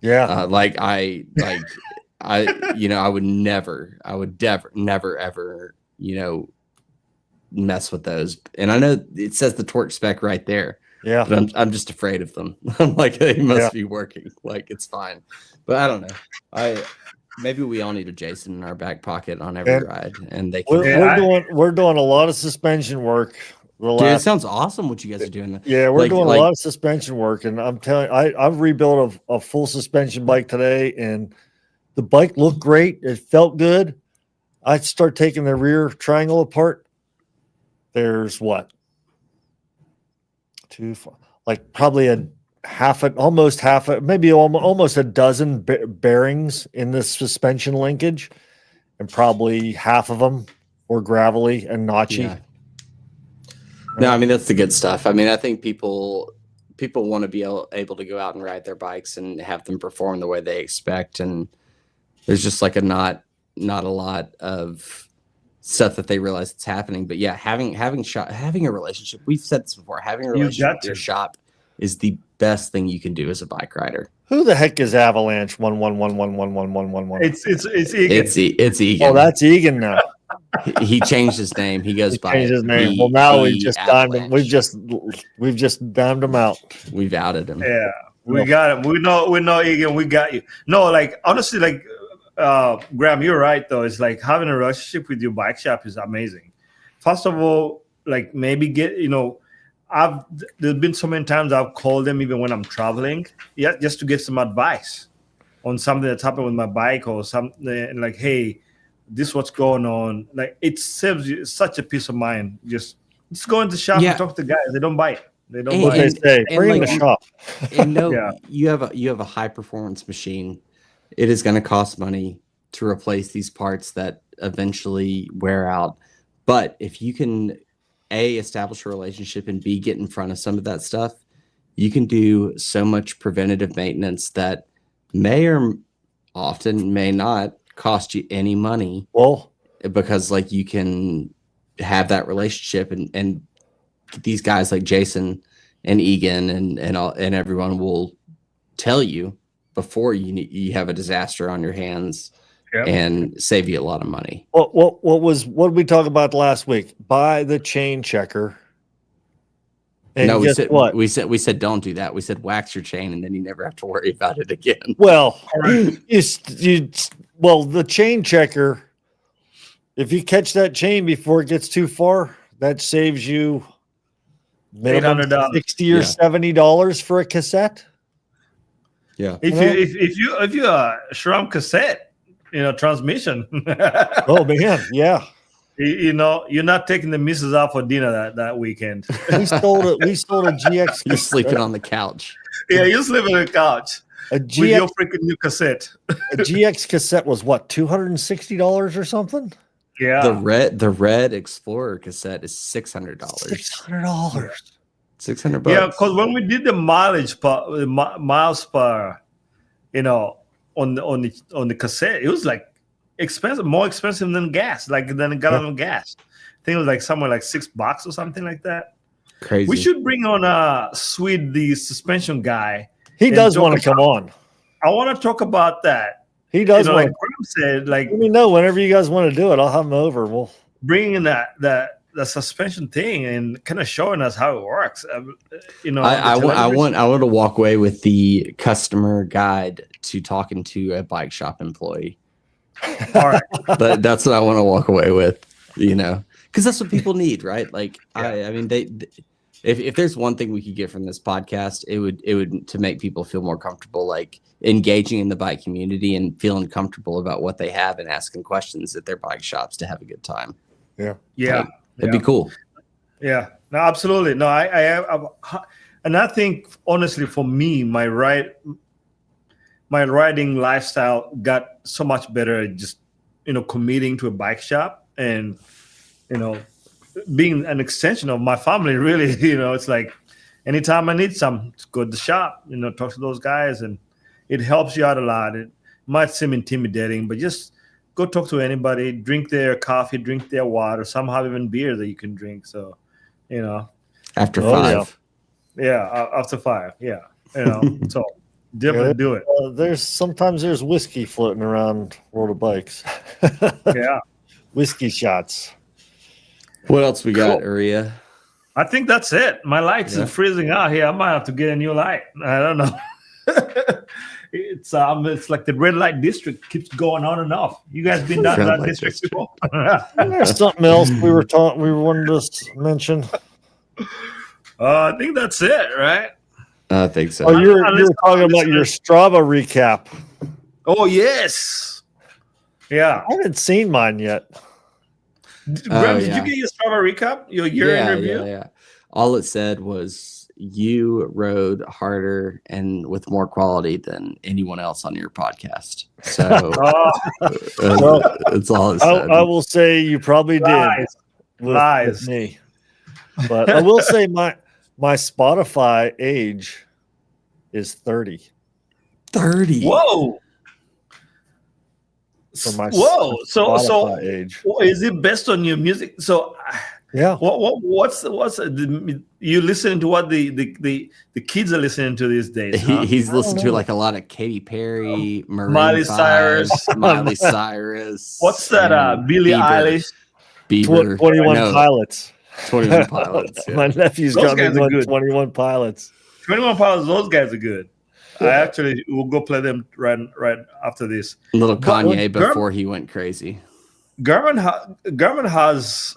Yeah. I would never ever, mess with those. And I know it says the torque spec right there. Yeah. But I'm just afraid of them. I'm like, they must be working. Like, it's fine. But I don't know. Maybe we all need a Jason in our back pocket on every ride, and they can. We're doing a lot of suspension work. Dude, it sounds awesome what you guys are doing. Yeah, we're doing a lot of suspension work, and I'm telling you, I've rebuilt a full suspension bike today, and the bike looked great. It felt good. I start taking the rear triangle apart. There's what? Probably almost a dozen bearings in this suspension linkage, and probably half of them were gravelly and notchy. Yeah. No, I mean, that's the good stuff. I mean, I think people want to be able to go out and ride their bikes and have them perform the way they expect. And there's just like not a lot of stuff that they realize it's happening. But yeah, having a relationship, we've said this before, having a relationship with your shop is the best thing you can do as a bike rider. Who the heck is Avalanche 111111111? It's Egan. It's Egan. Oh, that's Egan now. He changed his name. He goes by his name. Well, now we've just dimed him. We've just dimed him out. We've outed him. Yeah, we got him. We know Egan. We got you. No, like honestly, like Graham, you're right though. It's like having a relationship with your bike shop is amazing. First of all, like maybe there's been so many times I've called them even when I'm traveling, just to get some advice on something that's happened with my bike or something. Like, hey, this is what's going on. Like, it saves you such a peace of mind. Just go into the shop and talk to the guys. They don't bite. They don't bite. They say, bring the shop. And you have a high performance machine. It is going to cost money to replace these parts that eventually wear out. But if you can A, establish a relationship, and B, get in front of some of that stuff, you can do so much preventative maintenance that may or often may not cost you any money. Well, because like you can have that relationship, and these guys like Jason and Egan and everyone will tell you before you have a disaster on your hands. Yep. And save you a lot of money. What did we talk about last week? Buy the chain checker. And no, we said don't do that. We said wax your chain, and then you never have to worry about it again. Well, the chain checker. If you catch that chain before it gets too far, that saves you minimum $60 or $70 for a cassette. Yeah. If you SRAM cassette. Transmission. Oh man, yeah. You're not taking the missus out for dinner that weekend. We sold a GX. You're sleeping on the couch. Yeah, you're sleeping on the couch with your freaking new cassette. A GX cassette was what, $260 or something? Yeah. The red Explorer cassette is $600. $600. $600. Yeah, because when we did the miles per, on the cassette, it was like expensive, more expensive than gas, than a gallon of gas. I think it was like somewhere like $6 or something like that. Crazy. We should bring on Sweet, the suspension guy. He does want to come on. I want to talk about that. He does want like Graham said, like, let me know whenever you guys want to do it. I'll have him over. We'll bring in the suspension thing and kind of showing us how it works. I want to walk away with the customer guide to talking to a bike shop employee. All right. But that's what I want to walk away with, because that's what people need, right? Like, I mean, if there's one thing we could get from this podcast, it would to make people feel more comfortable, like engaging in the bike community and feeling comfortable about what they have and asking questions at their bike shops to have a good time. Yeah. Yeah. It'd be cool. Yeah, no, absolutely. No, I and I think honestly, for me, my riding lifestyle got so much better just committing to a bike shop and being an extension of my family. Really, it's like anytime I need some, just go to the shop. Talk to those guys, and it helps you out a lot. It might seem intimidating, but just go talk to anybody, drink their coffee, drink their water, somehow even beer that you can drink. So, after 5. Yeah, after 5. Yeah. So definitely do it. There's whiskey floating around World of Bikes. Yeah. Whiskey shots. What else we got, Uria? I think that's it. My lights are freezing out here. I might have to get a new light. I don't know. It's like the red light district keeps going on and off. You guys been down to that district before? There's something else we wanted to mention. I think that's it, right? I think so. Oh, you're talking about your Strava recap. Oh yes, yeah. I haven't seen mine yet. Graham, did you get your Strava recap? Your year in review? Yeah. All it said was you rode harder and with more quality than anyone else on your podcast. So that's all it said. I will say you probably did. Lies. With me. But I will say my Spotify age is 30. 30. Whoa. For my so age. Is it based on your music? So yeah. What's you listening to what the kids are listening to these days? Huh? He's listened to like a lot of Katy Perry, Miley Cyrus. What's that? Billie Eilish, Bieber, 21 Pilots. 21 Pilots. Yeah. My nephew's got me going 21 Pilots. 21 Pilots. Those guys are good. I actually will go play them right after this. Little Kanye before he went crazy. Garmin has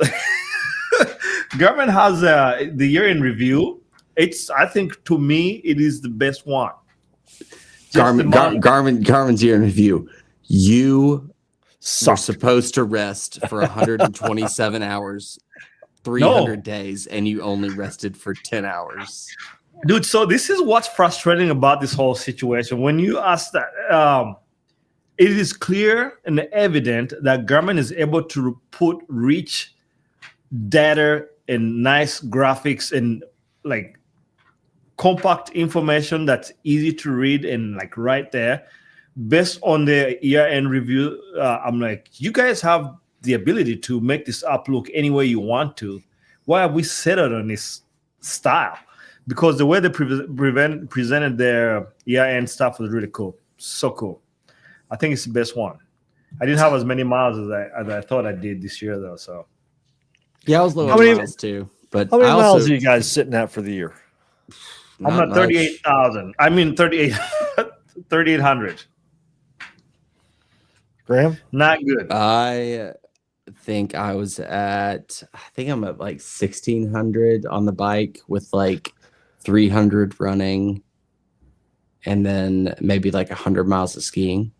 Garmin has the year in review. I think to me it is the best one. Garmin's year in review. You are supposed to rest for 127 hours, 300 days, and you only rested for 10 hours. Dude, so this is what's frustrating about this whole situation. When you ask that, it is clear and evident that Garmin is able to put rich data and nice graphics and like compact information that's easy to read and like right there. Based on the year-end review, I'm like, you guys have the ability to make this app look any way you want to. Why have we settled on this style? Because the way they presented their year-end stuff was really cool. So cool. I think it's the best one. I didn't have as many miles as I thought I did this year, though. So yeah, I was low on miles too. But how many miles are you guys sitting at for the year? I'm at 38,000. I mean 3,800. Graham? Not good. I think I'm at like 1,600 on the bike with like 300 running and then maybe like 100 miles of skiing.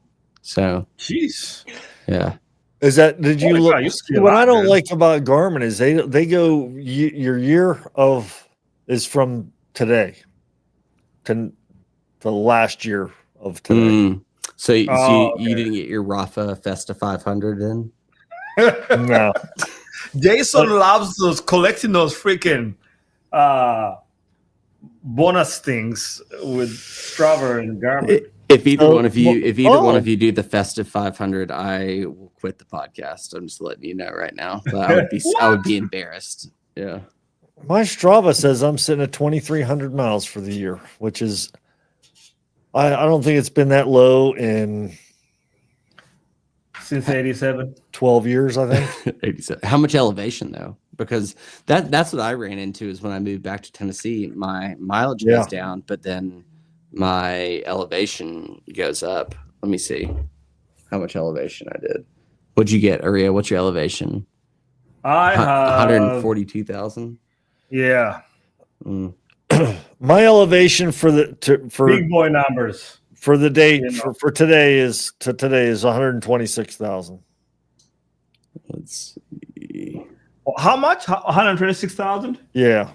So, jeez. Yeah. Is that, did you look? What I don't like about Garmin is they go, your year is from today to the last year of today. So you didn't get your Rafa Festa 500 in? No. Jason loves collecting those freaking bonus things with Strava and Garmin. If either one of you do the Festive 500, I will quit the podcast. I'm just letting you know right now. But I would be embarrassed. Yeah. My Strava says I'm sitting at 2,300 miles for the year, which is I don't think it's been that low since 87. 12 years, I think. 87. How much elevation though? Because that's what I ran into is when I moved back to Tennessee, my mileage goes down, but then my elevation goes up. Let me see how much elevation I did. What'd you get, Uria? What's your elevation? I have 142,000. Yeah. My elevation for big boy numbers for the date for today is 126,000. Let's see. How much? 126,000? Yeah.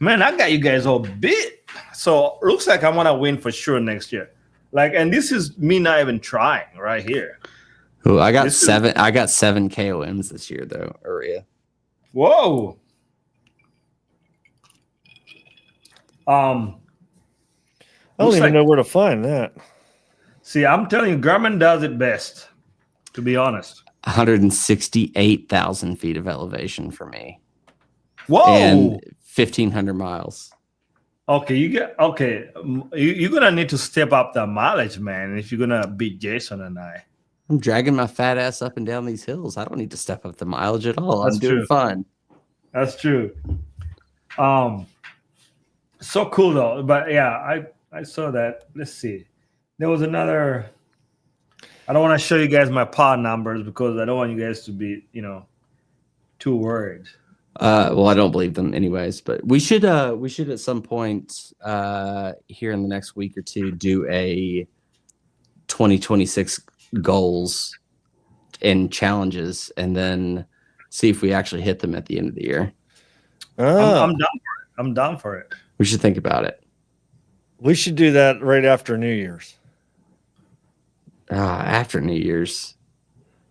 Man, I got you guys all bit. So looks like I want to win for sure next year. Like, and this is me not even trying right here. Oh, I got seven KOMs this year though, Uria. Whoa. I don't even know where to find that. See, I'm telling you, Garmin does it best, to be honest. 168,000 feet of elevation for me. Whoa. And 1,500 miles. Okay, you're gonna need to step up the mileage, man, if you're gonna beat Jason and I. I'm dragging my fat ass up and down these hills. I don't need to step up the mileage at all. That's I'm doing fine. That's true. So cool though. But yeah, I saw that. Let's see. There was another. I don't want to show you guys my pod numbers because I don't want you guys to be, too worried. Well, I don't believe them anyways, but we should at some point here in the next week or two do a 2026 goals and challenges, and then see if we actually hit them at the end of the year. I'm down for it. I'm down for it. We should think about it. We should do that right after New Year's. After New Year's.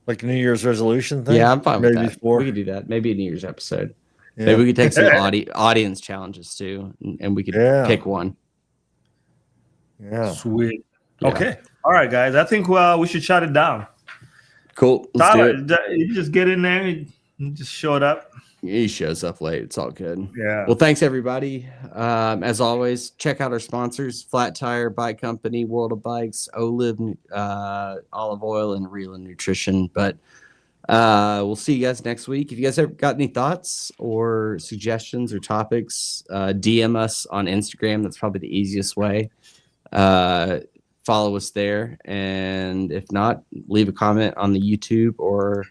Like New Year's resolution thing? Yeah, I'm fine with that. Before. We could do that. Maybe a New Year's episode. Yeah. Maybe we could take some audience challenges too, and we could pick one. Yeah. Sweet. Yeah. Okay. All right, guys. I think we should shut it down. Cool. Let's Tyler, you just get in there. You just showed up. He shows up late. It's all good. Yeah. Well, thanks everybody. As always, check out our sponsors: Flat Tire Bike Company, World of Bikes, Olive, Olive Oil, and Real and Nutrition. But we'll see you guys next week. If you guys have got any thoughts or suggestions or topics, DM us on Instagram. That's probably the easiest way. Follow us there, and if not, leave a comment on the YouTube or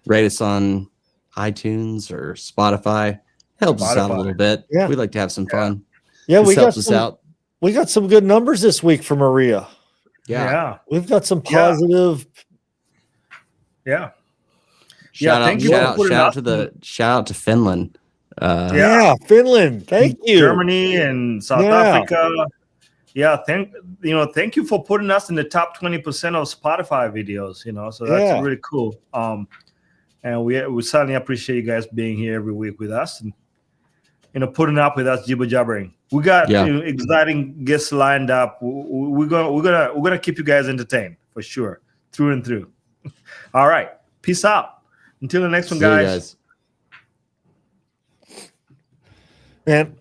rate us on iTunes or Spotify. Helps us out a little bit. Yeah. We like to have some fun. Yeah, we got some good numbers this week for Maria. Yeah. We've got some positive. Yeah. Shout out to Finland. Finland. Thank you. Germany and South Africa. Yeah, thank you for putting us in the top 20% of Spotify videos, so that's really cool. And we certainly appreciate you guys being here every week with us and putting up with us jibber jabbering. We got exciting guests lined up. We're gonna keep you guys entertained for sure, through and through. All right, peace out. Until the next one, guys. Man.